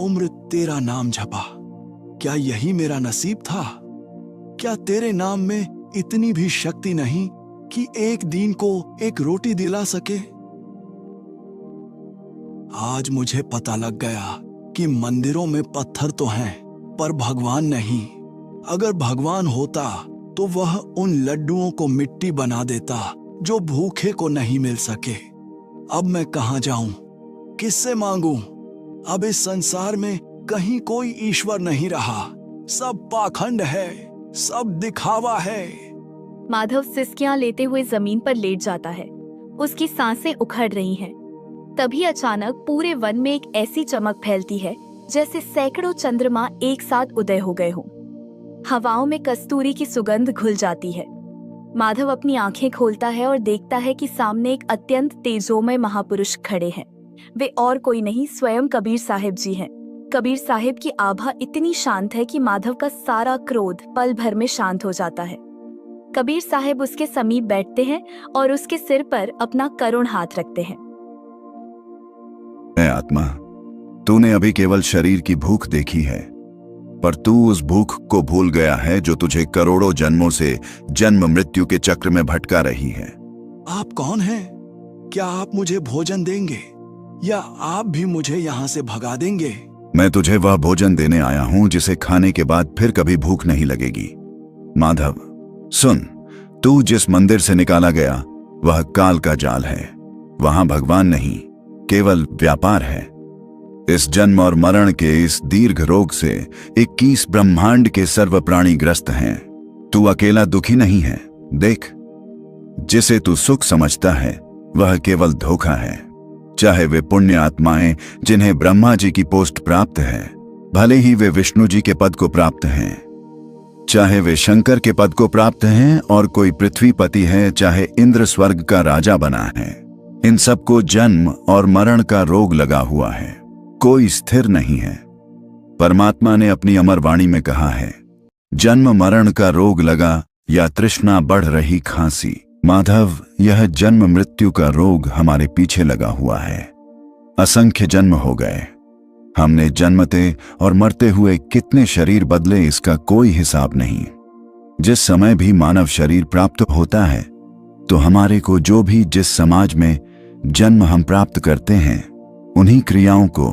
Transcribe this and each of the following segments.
उम्र तेरा नाम जपा, क्या यही मेरा नसीब था? क्या तेरे नाम में इतनी भी शक्ति नहीं कि एक दीन को एक रोटी दिला सके? आज मुझे पता लग गया कि मंदिरों में पत्थर तो हैं, पर भगवान नहीं। अगर भगवान होता तो वह उन लड्डुओं को मिट्टी बना देता जो भूखे को नहीं मिल सके। अब मैं कहां जाऊं, किससे मांगूं? अब इस संसार में कहीं कोई ईश्वर नहीं रहा, सब पाखंड है, सब दिखावा है। माधव सिसकियां लेते हुए जमीन पर लेट जाता है। उसकी सांसें उखड़ रही हैं। तभी अचानक पूरे वन में एक ऐसी चमक फैलती है जैसे सैकड़ों चंद्रमा एक साथ उदय हो गए हों। हवाओं में कस्तूरी की सुगंध घुल जाती है। माधव अपनी आंखें खोलता है और देखता है कि सामने एक अत्यंत तेजोमय महापुरुष खड़े हैं। वे और कोई नहीं, स्वयं कबीर साहिब जी हैं। कबीर साहिब की आभा इतनी शांत है कि माधव का सारा क्रोध पल भर में शांत हो जाता है। कबीर साहिब उसके समीप बैठते हैं और उसके सिर पर अपना करुण हाथ रखते हैं। ऐ आत्मा, तूने अभी केवल शरीर की भूख देखी है, पर तू उस भूख को भूल गया है जो तुझे करोड़ों जन्मों से जन्म मृत्यु के चक्र में भटका रही है। आप कौन हैं? क्या आप मुझे भोजन देंगे या आप भी मुझे यहाँ से भगा देंगे? मैं तुझे वह भोजन देने आया हूं जिसे खाने के बाद फिर कभी भूख नहीं लगेगी। माधव सुन, तू जिस मंदिर से निकाला गया वह काल का जाल है। वहां भगवान नहीं, केवल व्यापार है। इस जन्म और मरण के इस दीर्घ रोग से 21 ब्रह्मांड के सर्व प्राणी ग्रस्त हैं। तू अकेला दुखी नहीं है। देख, जिसे तू सुख समझता है वह केवल धोखा है। चाहे वे पुण्य आत्माएं जिन्हें ब्रह्मा जी की पोस्ट प्राप्त है, भले ही वे विष्णु जी के पद को प्राप्त हैं, चाहे वे शंकर के पद को प्राप्त हैं और कोई पृथ्वीपति है, चाहे इंद्र स्वर्ग का राजा बना है, इन सबको जन्म और मरण का रोग लगा हुआ है। कोई स्थिर नहीं है। परमात्मा ने अपनी अमर वाणी में कहा है, जन्म मरण का रोग लगा या तृष्णा बढ़ रही खांसी। माधव, यह जन्म मृत्यु का रोग हमारे पीछे लगा हुआ है। असंख्य जन्म हो गए। हमने जन्मते और मरते हुए कितने शरीर बदले, इसका कोई हिसाब नहीं। जिस समय भी मानव शरीर प्राप्त होता है तो हमारे को जो भी जिस समाज में जन्म हम प्राप्त करते हैं, उन्हीं क्रियाओं को,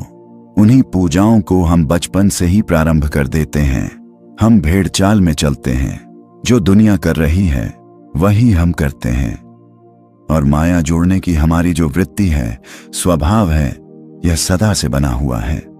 उन्हीं पूजाओं को हम बचपन से ही प्रारंभ कर देते हैं। हम भेड़ चाल में चलते हैं। जो दुनिया कर रही है वही हम करते हैं। और माया जोड़ने की हमारी जो वृत्ति है, स्वभाव है, यह सदा से बना हुआ है।